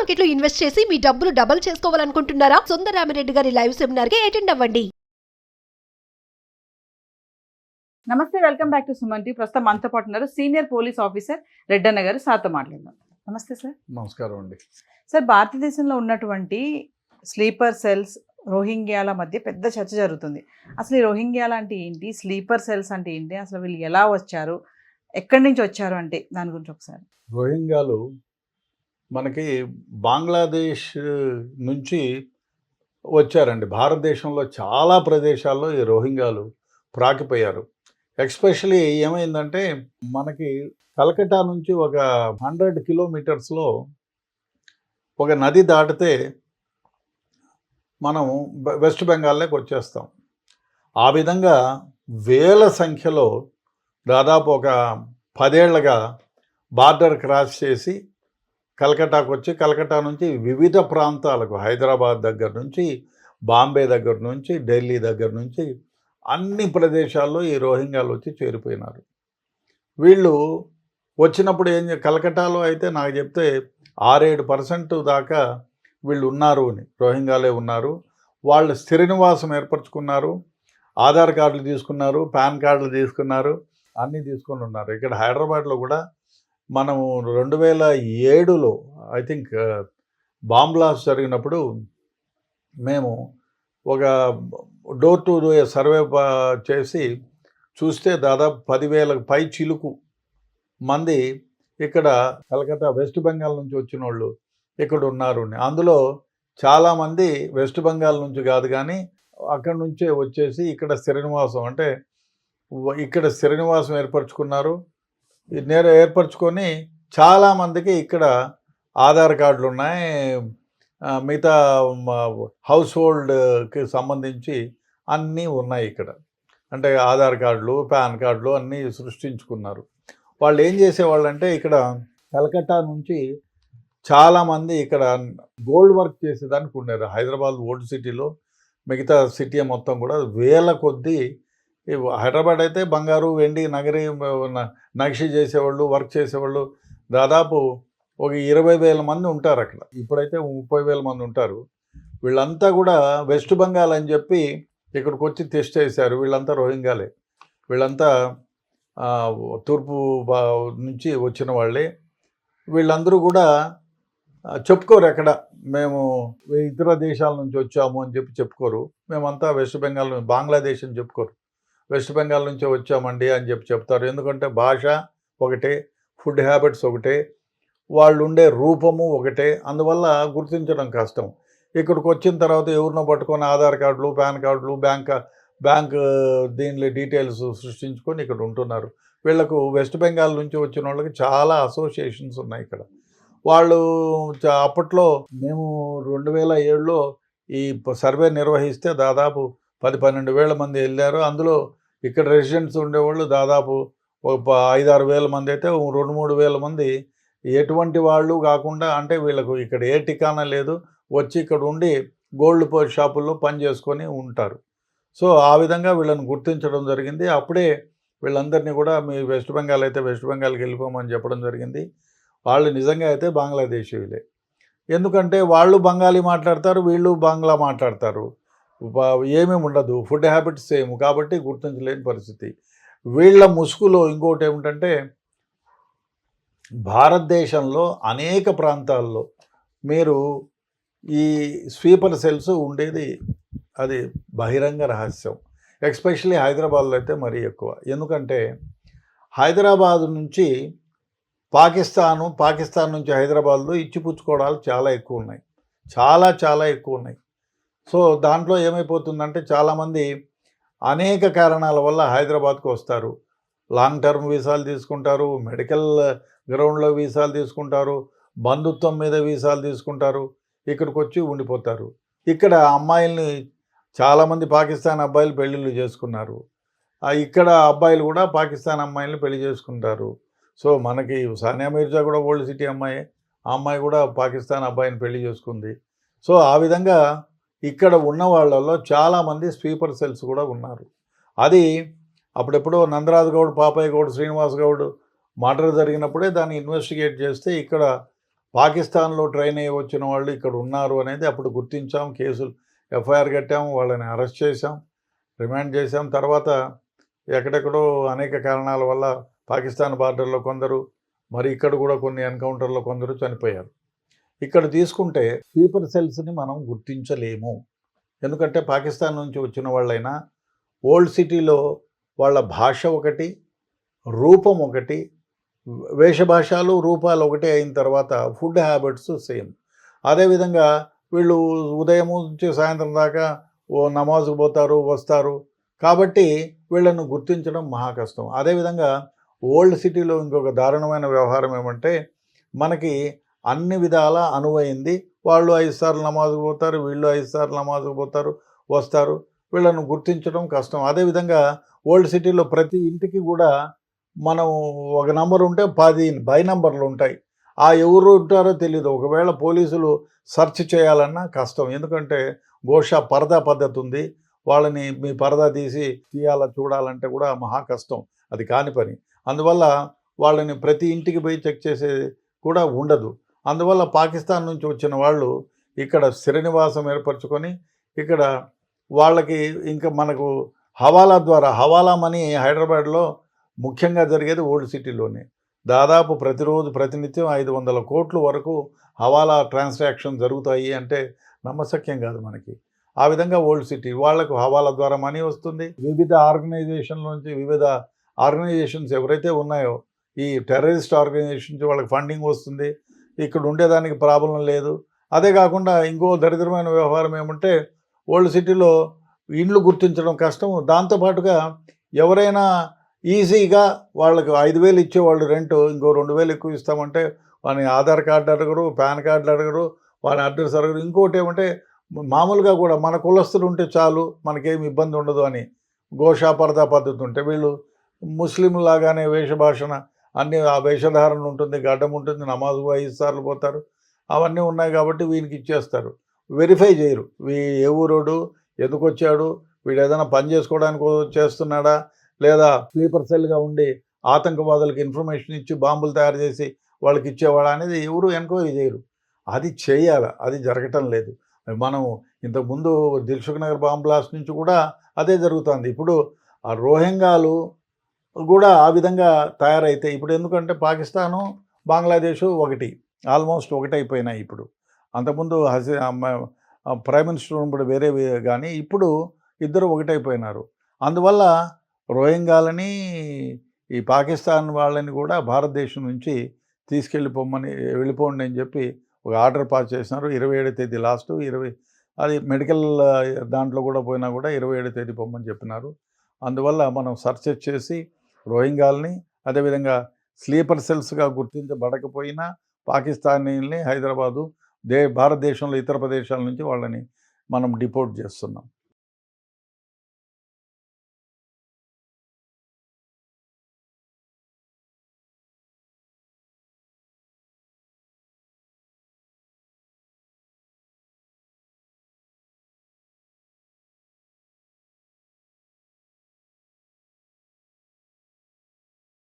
Market లో invest చేసి మీ డబ్బులు డబుల్ చేసుకోవాలనుకుంటున్నారా? సుందరరామిరెడ్డి గారి లైవ్ సెమినార్ కి అటెండ్ అవ్వండి. నమస్తే, welcome back to Suman TV. ప్రస్తుతం మనతో పాటు ఉన్నారు సీనియర్ పోలీస్ ఆఫీసర్ రెడ్డన్న గారు. సార్తో మాట్లాడదాం. నమస్తే సార్. నమస్కారం అండి. సార్, భారతదేశంలో ఉన్నటువంటి స్లీపర్ సెల్స్ రోహింగ్యాల మధ్య పెద్ద చర్చ జరుగుతుంది. అసలు ఈ రోహింగ్యాల అంటే ఏంటి, స్లీపర్ సెల్స్ అంటే ఏంటి, అసలు వీళ్ళు ఎలా వచ్చారు, ఎక్కడి నుంచి వచ్చారు అంటే దాని గురించి ఒకసారి. రోహింగ్యాలు మనకి బంగ్లాదేశ్ నుంచి వచ్చారండి. భారతదేశంలో చాలా ప్రదేశాల్లో ఈ రోహింగ్యాలు ప్రాకిపోయారు. ఎక్స్పెషలీ ఏమైందంటే మనకి కలకట్టా నుంచి ఒక 100 కిలోమీటర్స్లో ఒక నది దాటితే మనం వెస్ట్ బెంగాల్లోకి వచ్చేస్తాం. ఆ విధంగా వేల సంఖ్యలో దాదాపు ఒక 10 ఏళ్లుగా బార్డర్ క్రాస్ చేసి కలకట్టాకు వచ్చి కలకట్టా నుంచి వివిధ ప్రాంతాలకు, హైదరాబాద్ దగ్గర నుంచి, బాంబే దగ్గర నుంచి, ఢిల్లీ దగ్గర నుంచి అన్ని ప్రదేశాల్లో ఈ రోహింగ్యాలు వచ్చి చేరిపోయినారు. వీళ్ళు వచ్చినప్పుడు కలకట్టాలో అయితే నాకు చెప్తే 6-7% దాకా వీళ్ళు ఉన్నారు అని, రోహింగ్యాలే ఉన్నారు. వాళ్ళు స్థిర నివాసం ఏర్పరచుకున్నారు, ఆధార్ కార్డులు తీసుకున్నారు, పాన్ కార్డులు తీసుకున్నారు, అన్నీ తీసుకొని ఉన్నారు. ఇక్కడ హైదరాబాద్లో కూడా మనము 2007లో ఐ థింక్ బాంబ్ బ్లాస్ట్ జరిగినప్పుడు మేము ఒక డోర్ టు డోర్ సర్వే చేసి చూస్తే దాదాపు 10,000 పై చిలుకు మంది ఇక్కడ కలకత్తా వెస్ట్ బెంగాల్ నుంచి వచ్చిన వాళ్ళు ఇక్కడ ఉన్నారు. అందులో చాలామంది వెస్ట్ బెంగాల్ నుంచి కాదు కానీ అక్కడి నుంచే వచ్చేసి ఇక్కడ స్థిర నివాసం, అంటే ఇక్కడ స్థిర నివాసం ఏర్పరచుకున్నారు. ఏర్పరచుకొని చాలామందికి ఇక్కడ ఆధార్ కార్డులు ఉన్నాయి, మిగతా హౌస్ హోల్డ్కి సంబంధించి అన్నీ ఉన్నాయి ఇక్కడ. అంటే ఆధార్ కార్డులు, పాన్ కార్డులు అన్నీ సృష్టించుకున్నారు. వాళ్ళు ఏం చేసేవాళ్ళంటే ఇక్కడ కలకట్టా నుంచి చాలామంది ఇక్కడ గోల్డ్ వర్క్ చేసేదానికి ఉన్నారు. హైదరాబాద్ ఓల్డ్ సిటీలో, మిగతా సిటీ మొత్తం కూడా వేల కొద్దీ. హైదరాబాద్ అయితే బంగారు, వెండి, నగిషి చేసేవాళ్ళు, వర్క్ చేసేవాళ్ళు దాదాపు ఒక 20,000 మంది ఉంటారు అక్కడ. ఇప్పుడైతే 30,000 మంది ఉంటారు. వీళ్ళంతా కూడా వెస్ట్ బెంగాల్ అని చెప్పి ఇక్కడికి వచ్చి టెస్ట్ చేశారు. వీళ్ళంతా రోహింగ్యాలే. వీళ్ళంతా తూర్పు నుంచి వచ్చిన వాళ్ళే. వీళ్ళందరూ కూడా చెప్పుకోరు ఎక్కడ మేము ఇతర దేశాల నుంచి వచ్చాము అని చెప్పి చెప్పుకోరు. మేమంతా వెస్ట్ బెంగాల్, బంగ్లాదేశ్ అని చెప్పుకోరు. వెస్ట్ బెంగాల్ నుంచే వచ్చామండి అని చెప్పి చెప్తారు. ఎందుకంటే భాష ఒకటే, ఫుడ్ హ్యాబిట్స్ ఒకటే, వాళ్ళు ఉండే రూపము ఒకటే. అందువల్ల గుర్తించడం కష్టం. ఇక్కడికి వచ్చిన తర్వాత ఎవరినో పట్టుకొని ఆధార్ కార్డులు, పాన్ కార్డులు, బ్యాంక్ దీనిలో డీటెయిల్స్ సృష్టించుకొని ఇక్కడ ఉంటున్నారు. వీళ్లకు వెస్ట్ బెంగాల్ నుంచి వచ్చిన వాళ్ళకి చాలా అసోసియేషన్స్ ఉన్నాయి ఇక్కడ. వాళ్ళు అప్పట్లో మేము 2007లో ఈ సర్వే నిర్వహిస్తే దాదాపు 10-12 వేల మంది వెళ్ళారు. అందులో ఇక్కడ రెసిడెంట్స్ ఉండేవాళ్ళు దాదాపు ఒక 5-6 వేల మంది అయితే 2-3 వేల మంది ఎటువంటి వాళ్ళు కాకుండా, అంటే వీళ్ళకు ఇక్కడ ఏ ఠికానా లేదు, వచ్చి ఇక్కడ ఉండి గోల్డ్ షాపుల్లో పని చేసుకొని ఉంటారు. సో ఆ విధంగా వీళ్ళని గుర్తించడం జరిగింది. అప్పుడే వీళ్ళందరినీ కూడా మీ వెస్ట్ బెంగాల్ అయితే వెస్ట్ బెంగాల్కి వెళ్ళిపోమని చెప్పడం జరిగింది. వాళ్ళు నిజంగా అయితే బంగ్లాదేశీయులే. ఎందుకంటే వాళ్ళు బెంగాలీ మాట్లాడతారు, వీళ్ళు బంగ్లా మాట్లాడతారు, ఏమీ ఉండదు, ఫుడ్ హ్యాబిట్స్ సేమ్, కాబట్టి గుర్తించలేని పరిస్థితి. వీళ్ళ ముసుగులో ఇంకోటి ఏమిటంటే భారతదేశంలో అనేక ప్రాంతాల్లో మీరు ఈ స్వీపర్ సెల్స్ ఉండేది అది బహిరంగ రహస్యం. ఎస్పెషల్లీ హైదరాబాద్లో అయితే మరీ ఎక్కువ. ఎందుకంటే హైదరాబాద్ నుంచి పాకిస్తాన్ నుంచి హైదరాబాద్లో ఇచ్చిపుచ్చుకోవడాలు చాలా ఎక్కువ ఉన్నాయి, చాలా ఎక్కువ ఉన్నాయి. సో దాంట్లో ఏమైపోతుందంటే చాలామంది అనేక కారణాల వల్ల హైదరాబాద్కు వస్తారు. లాంగ్ టర్మ్ వీసాలు తీసుకుంటారు, మెడికల్ గ్రౌండ్లో వీసాలు తీసుకుంటారు, బంధుత్వం మీద వీసాలు తీసుకుంటారు, ఇక్కడికి వచ్చి ఉండిపోతారు. ఇక్కడ అమ్మాయిల్ని చాలామంది పాకిస్తాన్ అబ్బాయిలు పెళ్ళిళ్ళు చేసుకున్నారు. ఇక్కడ అబ్బాయిలు కూడా పాకిస్తాన్ అమ్మాయిల్ని పెళ్లి చేసుకుంటారు. సో మనకి సానియా మీర్జా కూడా ఓల్డ్ సిటీ అమ్మాయి, ఆ అమ్మాయి కూడా పాకిస్తాన్ అబ్బాయిని పెళ్లి చేసుకుంది. సో ఆ విధంగా ఇక్కడ ఉన్న వాళ్ళల్లో చాలామంది స్వీపర్ సెల్స్ కూడా ఉన్నారు. అది అప్పుడెప్పుడో నందరాజ్ గౌడ్, పాపయ్య గౌడ్, శ్రీనివాస్ గౌడ్ మర్డర్ జరిగినప్పుడే దాన్ని ఇన్వెస్టిగేట్ చేస్తే ఇక్కడ పాకిస్తాన్లో ట్రైన్ అయ్యి వచ్చిన వాళ్ళు ఇక్కడ ఉన్నారు అనేది అప్పుడు గుర్తించాం, కేసులు ఎఫ్ఐఆర్ కట్టాము, వాళ్ళని అరెస్ట్ చేసాం, రిమాండ్ చేసాం. తర్వాత ఎక్కడెక్కడో అనేక కారణాల వల్ల పాకిస్తాన్ బార్డర్లో కొందరు, మరి ఇక్కడ కూడా కొన్ని ఎన్కౌంటర్లో కొందరు చనిపోయారు. ఇక్కడ తీసుకుంటే స్లీపర్ సెల్స్ని మనం గుర్తించలేము. ఎందుకంటే పాకిస్తాన్ నుంచి వచ్చిన వాళ్ళైనా ఓల్డ్ సిటీలో వాళ్ళ భాష ఒకటి, రూపం ఒకటి, వేషభాషాలు రూపాలు ఒకటి అయిన తర్వాత ఫుడ్ హ్యాబిట్స్ సేమ్. అదేవిధంగా వీళ్ళు ఉదయం నుంచి సాయంత్రం దాకా నమాజ్కి పోతారు, వస్తారు. కాబట్టి వీళ్ళను గుర్తించడం మహా కష్టం. అదేవిధంగా ఓల్డ్ సిటీలో ఇంకొక దారుణమైన వ్యవహారం ఏమంటే, మనకి అన్ని విధాల అనువైంది. వాళ్ళు 5 సార్లు నమాజ్కి పోతారు, వీళ్ళు 5 సార్లు నమాజ్కి పోతారు, వస్తారు. వీళ్ళను గుర్తించడం కష్టం. అదేవిధంగా ఓల్డ్ సిటీలో ప్రతి ఇంటికి కూడా మనం ఒక నంబర్ ఉంటే 10 బై నంబర్లు ఉంటాయి. ఆ ఎవరు ఉంటారో తెలియదు. ఒకవేళ పోలీసులు సెర్చ్ చేయాలన్నా కష్టం. ఎందుకంటే గోషా పరదా పద్ధతి ఉంది. వాళ్ళని మీ పరదా తీయాలా చూడాలంటే కూడా మహా కష్టం, అది కాని పని. అందువల్ల వాళ్ళని ప్రతి ఇంటికి పోయి చెక్ చేసేది కూడా ఉండదు. అందువల్ల పాకిస్తాన్ నుంచి వచ్చిన వాళ్ళు ఇక్కడ స్థిర నివాసం ఏర్పరచుకొని ఇక్కడ వాళ్ళకి ఇంకా మనకు హవాలా ద్వారా, హవాలా మనీ హైదరాబాద్లో ముఖ్యంగా జరిగేది ఓల్డ్ సిటీలోనే. దాదాపు ప్రతిరోజు ప్రతినిత్యం 500 కోట్ల వరకు హవాలా ట్రాన్సాక్షన్ జరుగుతాయి అంటే నమ్మశక్యం కాదు మనకి. ఆ విధంగా ఓల్డ్ సిటీ వాళ్లకు హవాలా ద్వారా మనీ వస్తుంది. వివిధ ఆర్గనైజేషన్ల నుంచి, వివిధ ఆర్గనైజేషన్స్ ఎవరైతే ఉన్నాయో ఈ టెర్రరిస్ట్ ఆర్గనైజేషన్స్ వాళ్ళకి ఫండింగ్ వస్తుంది. ఇక్కడ ఉండేదానికి ప్రాబ్లం లేదు. అదే కాకుండా ఇంకో దరిద్రమైన వ్యవహారం ఏమంటే, ఓల్డ్ సిటీలో ఇండ్లు గుర్తించడం కష్టం. దాంతోపాటుగా ఎవరైనా ఈజీగా వాళ్ళకు 5,000 ఇచ్చేవాళ్ళు రెంట్, ఇంకో 2,000 ఎక్కువ ఇస్తామంటే వాని ఆధార్ కార్డు అడగరు, పాన్ కార్డులు అడగరు, వాని అడ్రస్ అడగరు. ఇంకోటి ఏమంటే, మామూలుగా కూడా మన కులస్తులు ఉంటే చాలు, మనకేమి ఇబ్బంది ఉండదు అని గోషా పరదా పద్ధతి ఉంటే, వీళ్ళు ముస్లింలాగానే వేషభాషణ అన్నీ ఆ వేషధారణ ఉంటుంది, గడ్డం ఉంటుంది, నమాజు 5 సార్లు పోతారు, అవన్నీ ఉన్నాయి కాబట్టి వీనికి ఇచ్చేస్తారు. వెరిఫై చేయరు. ఏ ఊరోడు, ఎందుకు వచ్చాడు, వీడు ఏదైనా పని చేసుకోవడానికి చేస్తున్నాడా, లేదా స్లీపర్ సెల్గా ఉండి ఆతంకవాదులకు ఇన్ఫర్మేషన్ ఇచ్చి బాంబులు తయారు చేసి వాళ్ళకి ఇచ్చేవాడా అనేది ఎవరు ఎంక్వైరీ చేయరు. అది చేయాలి, అది జరగటం లేదు. మనం ఇంతకుముందు దిల్సుఖ్ నగర్ బాంబ్ బ్లాస్ట్ నుంచి కూడా అదే జరుగుతుంది. ఇప్పుడు ఆ రోహింగాలు కూడా ఆ విధంగా తయారైతే, ఇప్పుడు ఎందుకంటే పాకిస్తాను బంగ్లాదేశ్ ఒకటి, ఆల్మోస్ట్ ఒకటైపోయినాయి. ఇప్పుడు అంతకుముందు ప్రైమ్ మినిస్టర్ ఉన్నప్పుడు వేరే కానీ ఇప్పుడు ఇద్దరు ఒకటైపోయినారు. అందువల్ల రోహింగాలని, ఈ పాకిస్తాన్ వాళ్ళని కూడా భారతదేశం నుంచి వెళ్ళిపోండి అని చెప్పి ఒక ఆర్డర్ పాస్ చేసినారు. 27వ తేదీ లాస్ట్, అది మెడికల్ దాంట్లో కూడా పోయినా కూడా 27వ తేదీ పొమ్మని చెప్పినారు. అందువల్ల మనం సర్చ్ చేసి రోహింగాల్ని, అదేవిధంగా స్లీపర్ సెల్స్గా గుర్తించబడకపోయినా పాకిస్తానీల్ని హైదరాబాదు భారతదేశంలో ఇతర ప్రదేశాల నుంచి వాళ్ళని మనం డిపోర్ట్ చేస్తున్నాం.